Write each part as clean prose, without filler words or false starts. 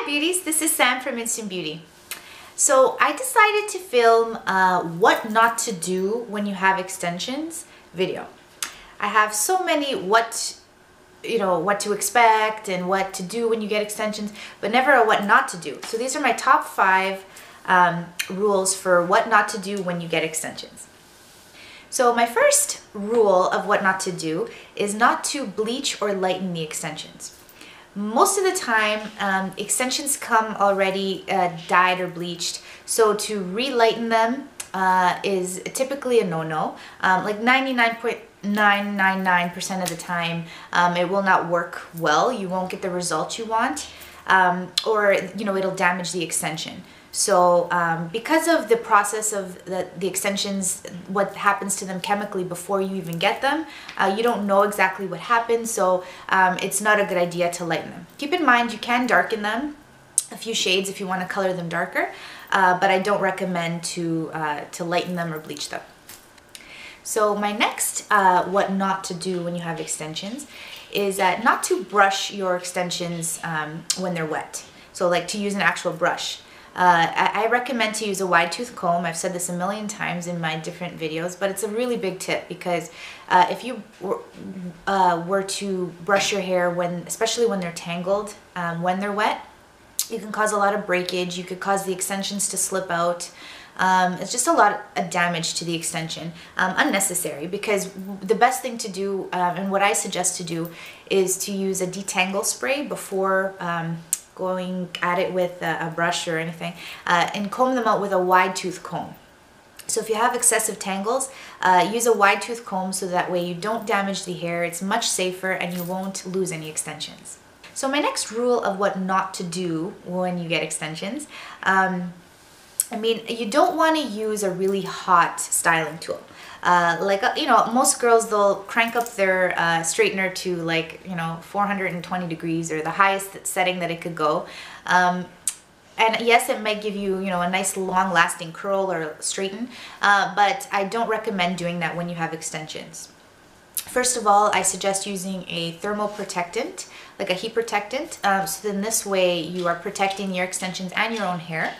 beauties, this is Sam from Instant Beauty. So I decided to film what not to do when you have extensions video. I have so many what to expect and what to do when you get extensions, but never a what not to do. So these are my top 5 rules for what not to do when you get extensions. So my first rule of what not to do is not to bleach or lighten the extensions. Most of the time, extensions come already dyed or bleached, so to re-lighten them is typically a no-no. Like 99.999% of the time, it will not work well. You won't get the results you want, or it'll damage the extension. So because of the process of the extensions, what happens to them chemically before you even get them, you don't know exactly what happens, so it's not a good idea to lighten them. Keep in mind you can darken them a few shades if you want to color them darker, but I don't recommend to lighten them or bleach them. So my next what not to do when you have extensions is not to brush your extensions when they're wet. So like to use an actual brush. I recommend to use a wide tooth comb. I've said this a million times in my different videos, but it's a really big tip because if you were to brush your hair especially when they're tangled, when they're wet, you can cause a lot of breakage. You could cause the extensions to slip out. It's just a lot of damage to the extension, unnecessary, because the best thing to do, and what I suggest to do, is to use a detangle spray before going at it with a brush or anything, and comb them out with a wide tooth comb. So if you have excessive tangles, use a wide tooth comb so that way you don't damage the hair. It's much safer and you won't lose any extensions. So my next rule of what not to do when you get extensions, you don't want to use a really hot styling tool. Most girls, they'll crank up their straightener to 420 degrees or the highest setting that it could go. And yes, it might give you, a nice long-lasting curl or straighten, but I don't recommend doing that when you have extensions. First of all, I suggest using a thermal protectant, like a heat protectant, so then this way you are protecting your extensions and your own hair.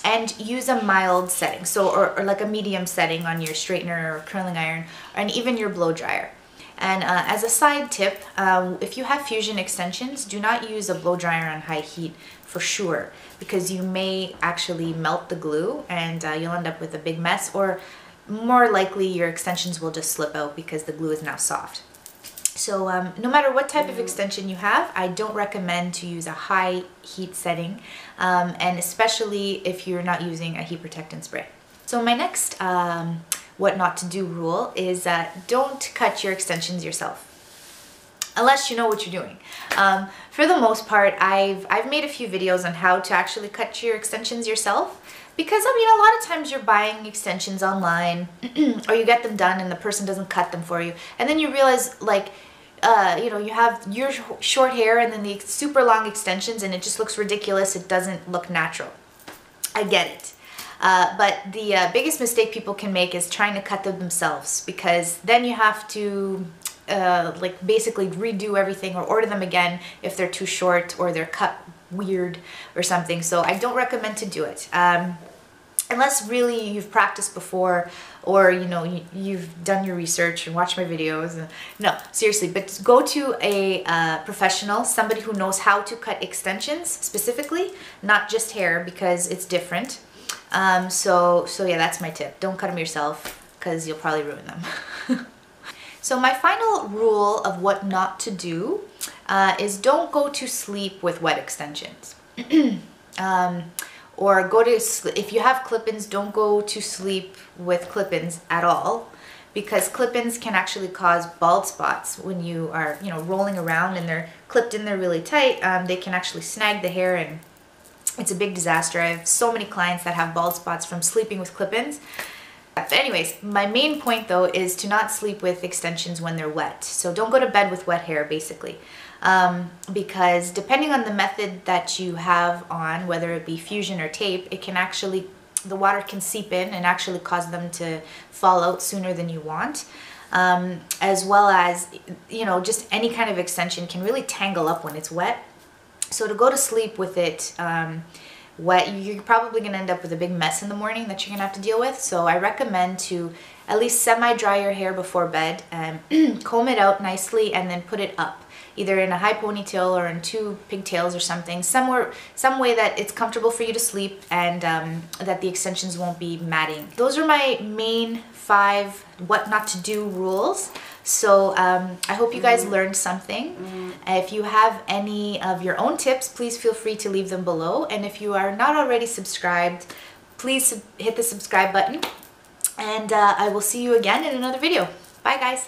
And use a mild setting, or like a medium setting on your straightener or curling iron, and even your blow dryer. And as a side tip, if you have fusion extensions, do not use a blow dryer on high heat for sure, because you may actually melt the glue and you'll end up with a big mess, or more likely your extensions will just slip out because the glue is now soft. So no matter what type of extension you have, I don't recommend to use a high heat setting, and especially if you're not using a heat protectant spray. So my next what not to do rule is don't cut your extensions yourself, unless you know what you're doing. For the most part, I've made a few videos on how to actually cut your extensions yourself, because a lot of times you're buying extensions online or you get them done and the person doesn't cut them for you, and then you realize you have your short hair and then the super long extensions and it just looks ridiculous. It doesn't look natural. I get it. But the biggest mistake people can make is trying to cut them themselves, because then you have to basically redo everything or order them again if they're too short or they're cut weird or something. So I don't recommend to do it. Unless really you've practiced before, or you've done your research and watched my videos. No, seriously, but go to a professional, somebody who knows how to cut extensions specifically, not just hair, because it's different. So yeah, that's my tip. Don't cut them yourself, because you'll probably ruin them. So my final rule of what not to do is don't go to sleep with wet extensions. Or if you have clip-ins, don't go to sleep with clip-ins at all, because clip-ins can actually cause bald spots when you are rolling around and they're clipped in there really tight. They can actually snag the hair and it's a big disaster. I have so many clients that have bald spots from sleeping with clip-ins. But anyways, my main point though is to not sleep with extensions when they're wet. So don't go to bed with wet hair, basically. Because depending on the method that you have on, whether it be fusion or tape, it can actually, the water can seep in and actually cause them to fall out sooner than you want. As well as, just any kind of extension can really tangle up when it's wet. So to go to sleep with it wet, you're probably going to end up with a big mess in the morning that you're going to have to deal with. So I recommend to at least semi-dry your hair before bed and comb it out nicely and then put it up, either in a high ponytail or in 2 pigtails or something, some way that it's comfortable for you to sleep and that the extensions won't be matting. Those are my main 5 what not to do rules. So I hope you guys learned something. If you have any of your own tips, please feel free to leave them below. And if you are not already subscribed, please hit the subscribe button. And I will see you again in another video. Bye, guys.